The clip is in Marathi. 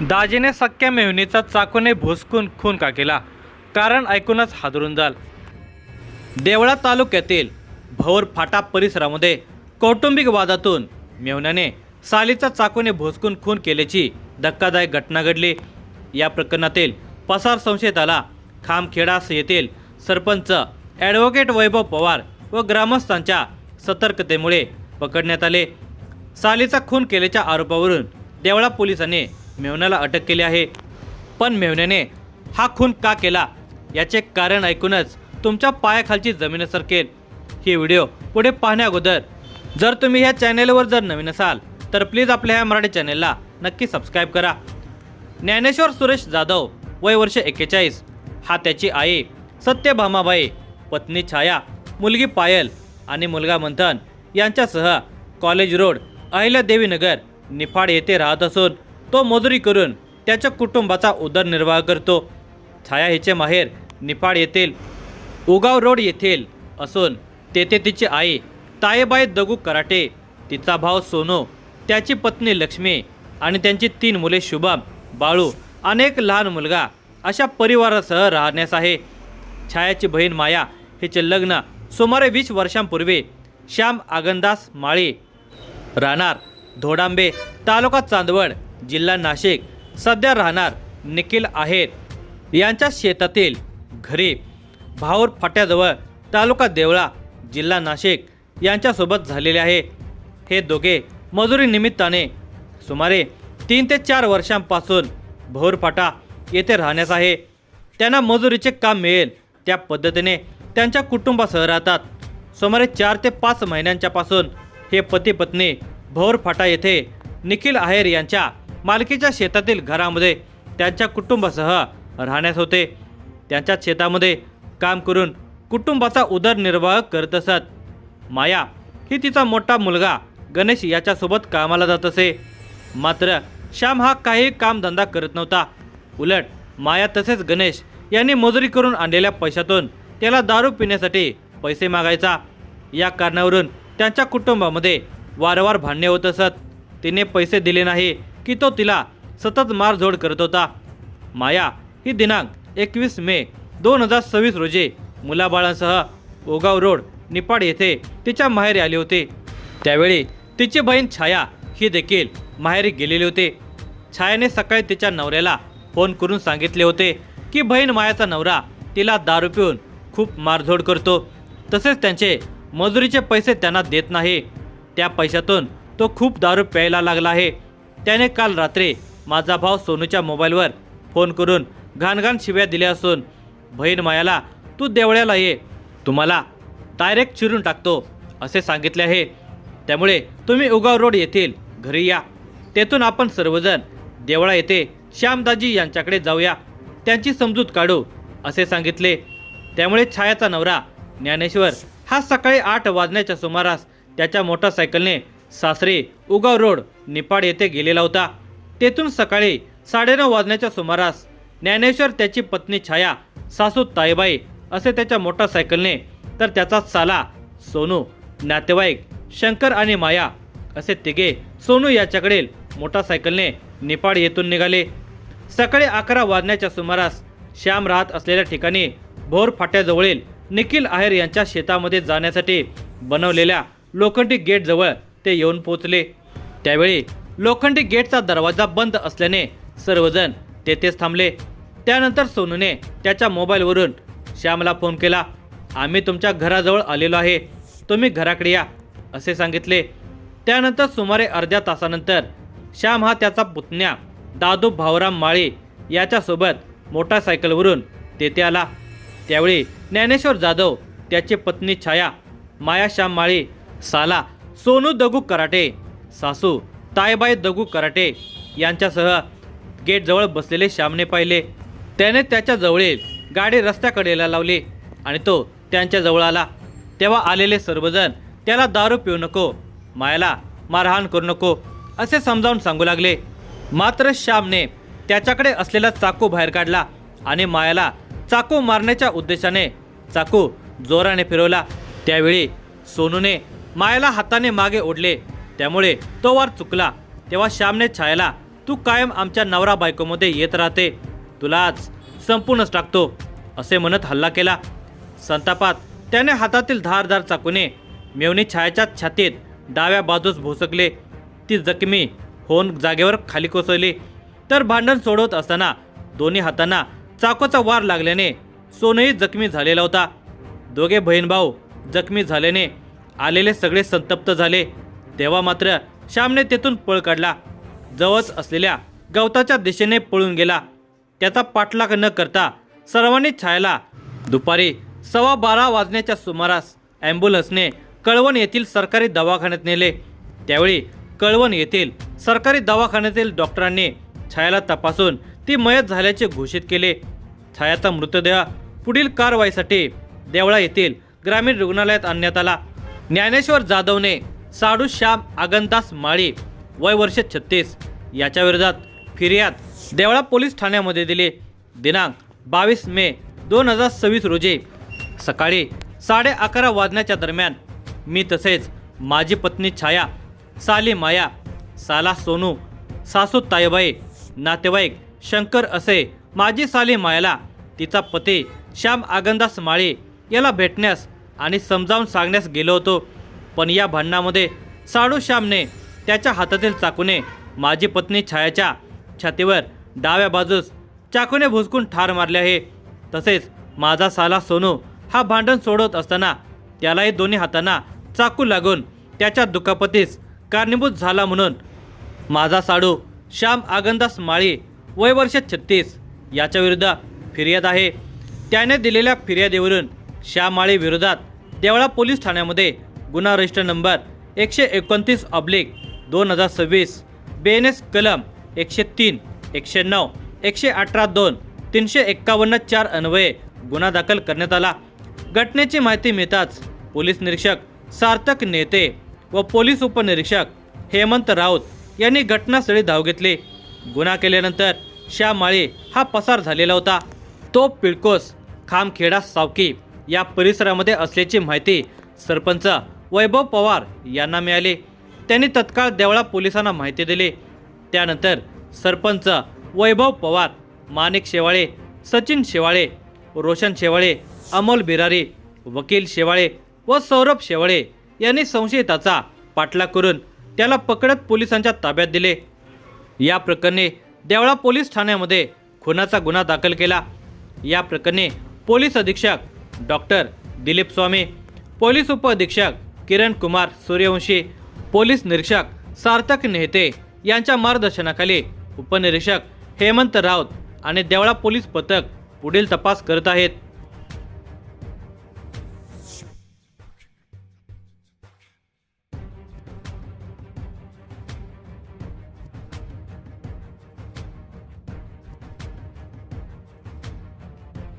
दाजीने सख्या मेहुणीचा चाकूने भुसकून खून का केला? कारण ऐकूनच हादरून जाल. देवळा तालुक्यातील भौर फाटा परिसरामध्ये कौटुंबिक वादातून मेहुण्याने सालीचा चाकूने भुसकून खून केल्याची धक्कादायक घटना घडली. या प्रकरणातील पसार संशयिताला खामखेडा येथील सरपंच ॲडव्होकेट वैभव पवार व ग्रामस्थांच्या सतर्कतेमुळे पकडण्यात आले. सालीचा खून केल्याच्या आरोपावरून देवळा पोलिसांनी मेहुण्याला अटक केली आहे. पण मेहुण्याने हा खून का केला याचे कारण ऐकूनच तुमच्या पायाखालची जमीन सरकेल. ही व्हिडिओ पुढे पाहण्या अगोदर जर तुम्ही ह्या चॅनेलवर जर नवीन असाल तर प्लीज आपल्या ह्या मराठी चॅनेलला नक्की सबस्क्राईब करा. ज्ञानेश्वर सुरेश जाधव वय वर्ष 41 हा त्याची आई सत्यभामाबाई, पत्नी छाया, मुलगी पायल आणि मुलगा मंथन यांच्यासह कॉलेज रोड अहिल्यादेवी नगर निफाड येथे राहत असून तो मजुरी करून त्याच्या कुटुंबाचा उदरनिर्वाह करतो. छाया हिचे माहेर निफाड येथील उगाव रोड येथील असून तेथे तिची आई तायेबाई दगू कराटे, तिचा भाऊ सोनू, त्याची पत्नी लक्ष्मी आणि त्यांची 3 मुले शुभम, बाळू आणि एक लहान मुलगा अशा परिवारासह राहण्यास आहे. छायाची बहीण माया हिचे लग्न सुमारे 20 वर्षांपूर्वी श्याम आगनदास माळी, राहणार धोडांबे, तालुका चांदवड, जिल्हा नाशिक, सध्या राहणार निखिल आहेर यांच्या शेतातील घरी भाऊर फाट्याजवळ, तालुका देवळा, जिल्हा नाशिक यांच्यासोबत झालेले आहे. हे दोघे मजुरी निमित्ताने सुमारे 3 ते 4 वर्षांपासून भौर फाटा येथे राहण्यास आहे. त्यांना मजुरीचे काम मिळेल त्या पद्धतीने त्यांच्या कुटुंबासह राहतात. सुमारे 4 ते 5 महिन्यांच्यापासून हे पती पत्नी भौर फाटा येथे निखिल आहेर यांच्या मालकीच्या शेतातील घरामध्ये त्यांच्या कुटुंबासह राहण्यास होते. त्यांच्या शेतामध्ये काम करून कुटुंबाचा उदरनिर्वाह करत असत. माया ही तिचा मोठा मुलगा गणेश याच्यासोबत कामाला जात असे. मात्र श्याम हा काही कामधंदा करत नव्हता. उलट माया तसेच गणेश यांनी मजुरी करून आणलेल्या पैशातून त्याला दारू पिण्यासाठी पैसे मागायचा. या कारणावरून त्यांच्या कुटुंबामध्ये वारंवार भांडणे होत असत. तिने पैसे दिले नाही की तो तिला सतत मारझोड करत होता. माया ही दिनांक 21 मे 2026 रोजी मुलाबाळांसह ओगाव रोड निपाड येथे तिच्या माहेरी आली होती. त्यावेळी तिची बहीण छाया ही देखील माहेरी गेलेली होती. छायाने सकाळी तिच्या नवऱ्याला फोन करून सांगितले होते की बहीण मायाचा नवरा तिला दारू पिऊन खूप मारझोड करतो, तसेच त्यांचे मजुरीचे पैसे त्यांना देत नाही. त्या पैशातून तो खूप दारू प्यायला लागला आहे. त्याने काल रात्री माझा भाऊ सोनूच्या मोबाईलवर फोन करून घाणघाण शिव्या दिल्या असून बहीण मायाला तू देवळ्याला ये, तुम्हाला डायरेक्ट चिरून टाकतो असे सांगितले आहे. त्यामुळे तुम्ही उगाव रोड येथील घरी या, तेथून आपण सर्वजण देवळा येथे श्यामदाजी यांच्याकडे जाऊया, त्यांची समजूत काढू असे सांगितले. त्यामुळे छायाचा नवरा ज्ञानेश्वर हा सकाळी 8 वाजण्याच्या सुमारास त्याच्या मोटरसायकलने सासरी उगाव रोड निपाड येथे गेलेला होता. तेथून सकाळी 9:30 वाजण्याच्या सुमारास ज्ञानेश्वर, त्याची पत्नी छाया, सासू ताईबाई असे त्याच्या मोटरसायकलने, तर त्याचा साला सोनू, नातेवाईक शंकर आणि माया असे तिघे सोनू याच्याकडील मोटरसायकलने निपाड येथून निघाले. सकाळी 11 वाजण्याच्या सुमारास श्याम राहत असलेल्या ठिकाणी भौर फाट्याजवळील निखिल आहेर यांच्या शेतामध्ये जाण्यासाठी बनवलेल्या लोखंडी गेटजवळ ते येऊन पोहोचले. त्यावेळी लोखंडी गेटचा दरवाजा बंद असल्याने सर्वजण तेथेच थांबले. त्यानंतर सोनूने त्याच्या मोबाईलवरून श्यामला फोन केला. आम्ही तुमच्या घराजवळ आलेलो आहे, तुम्ही घराकडे या असे सांगितले. त्यानंतर सुमारे अर्ध्या तासानंतर श्याम हा त्याचा पुतण्या दादू भाऊराम माळी याच्यासोबत मोटारसायकलवरून तेथे आला. त्यावेळी ज्ञानेश्वर जाधव, त्याची पत्नी छाया, माया श्याम माळी, साला सोनू दगू कराटे, सासू तायबाई दगू कराटे यांच्यासह गेटजवळ बसलेले श्यामने पाहिले. त्याने त्याच्या जवळील गाडी रस्त्याकडेला लावली आणि तो त्यांच्याजवळ आला. तेव्हा आलेले सर्वजण त्याला दारू पिऊ नको, मायाला मारहाण करू नको असे समजावून सांगू लागले. मात्र श्यामने त्याच्याकडे असलेला चाकू बाहेर काढला आणि मायाला चाकू मारण्याच्या उद्देशाने चाकू जोराने फिरवला. त्यावेळी सोनूने मायाला हाताने मागे ओढले, त्यामुळे तो वार चुकला. तेव्हा श्यामने छायाला तू कायम आमच्या नवरा बायकोमध्ये येत राहते, तुला आज संपूर्णच टाकतो, असे म्हणत हल्ला केला। संतापात त्याने हातातील धारदार चाकूने मेवणी छायाच्या छातीत डाव्या बाजूस भोसकले। ती जखमी होऊन जागेवर खाली कोसळली। तर भांडण सोडवत असताना दोन्ही हातांना चाकूचा वार लागल्याने सोनही जखमी झालेला होता। दोघे बहीण भाऊ जखमी झाल्याने आलेले सगळे संतप्त झाले। तेव्हा मात्र श्यामने तेथून पळ काढला। जवळच असलेल्या गवताच्या दिशेने पळून गेला। त्याचा पाठलाग न करता सर्वांनी छायाला दुपारी 12:15 वाजण्याच्या सुमारास ॲम्ब्युलन्सने कळवण येथील सरकारी दवाखान्यात नेले। त्यावेळी कळवण येथील सरकारी दवाखान्यातील डॉक्टरांनी छायाला तपासून ती मयत झाल्याचे घोषित केले। छायाचा मृतदेह पुढील कारवाईसाठी देवळा येथील ग्रामीण रुग्णालयात आणण्यात आला। ज्ञानेश्वर जाधवने साडू श्याम आगनदास माळी वय वर्ष 36 याच्या विरोधात फिर्याद देवळा पोलीस ठाण्यामध्ये दिली। दिनांक 22 मे 2026 रोजी सकाळी 11:30 वाजण्याच्या दरम्यान मी तसेच माझी पत्नी छाया, साली माया, साला सोनू, सासू ताईबाई, नातेवाईक शंकर असे माझी साली मायाला तिचा पती श्याम आगनदास माळी याला भेटण्यास आणि समजावून सांगण्यास गेलो होतो। पण या भांडणामध्ये साडू श्यामने त्याच्या हातातील चाकूने माझी पत्नी छायाच्या छातीवर डाव्या बाजूस चाकूने भुसकून ठार मारले आहे। तसेच माझा साला सोनू हा भांडण सोडवत असताना त्यालाही दोन्ही हातांना चाकू लागून त्याच्या दुखापतीस कारणीभूत झाला म्हणून माझा साडू श्याम आगनदास माळी वय वर्ष 36 याच्या विरुद्ध फिर्याद आहे। त्याने दिलेल्या फिर्यादीवरून श्याम माळी विरोधात देवळा पोलीस ठाण्यामध्ये गुन्हा रजिस्टर नंबर 129/2026 BNS कलम 103, 109, 118(2), 351(4) अन्वये गुन्हा दाखल करण्यात आला। घटनेची माहिती मिळताच पोलीस निरीक्षक सार्थक नेते व पोलीस उपनिरीक्षक हेमंत राऊत यांनी घटनास्थळी धाव घेतली। गुन्हा केल्यानंतर श्याम माळी हा पसार झालेला होता। तो पिळकोस खामखेडा सावकी या परिसरामध्ये असल्याची माहिती सरपंच वैभव पवार यांना मिळाली। त्यांनी तत्काळ देवळा पोलिसांना माहिती दिली। त्यानंतर सरपंच वैभव पवार, माणिक शेवाळे, सचिन शेवाळे, रोशन शेवाळे, अमोल बिरारी, वकील शेवाळे व सौरभ शेवाळे यांनी संशयिताचा पाठलाग करून त्याला पकडत पोलिसांच्या ताब्यात दिले। या प्रकरणी देवळा पोलीस ठाण्यामध्ये खुनाचा गुन्हा दाखल केला। या प्रकरणी पोलीस अधीक्षक डॉक्टर दिलीप स्वामी, पोलीस उपअधीक्षक किरण कुमार सूर्यवंशी, पोलीस निरीक्षक सार्थक नेते यांच्या मार्गदर्शनाखाली उपनिरीक्षक हेमंत राऊत आणि देवळा पोलीस पथक पुढील तपास करत आहेत।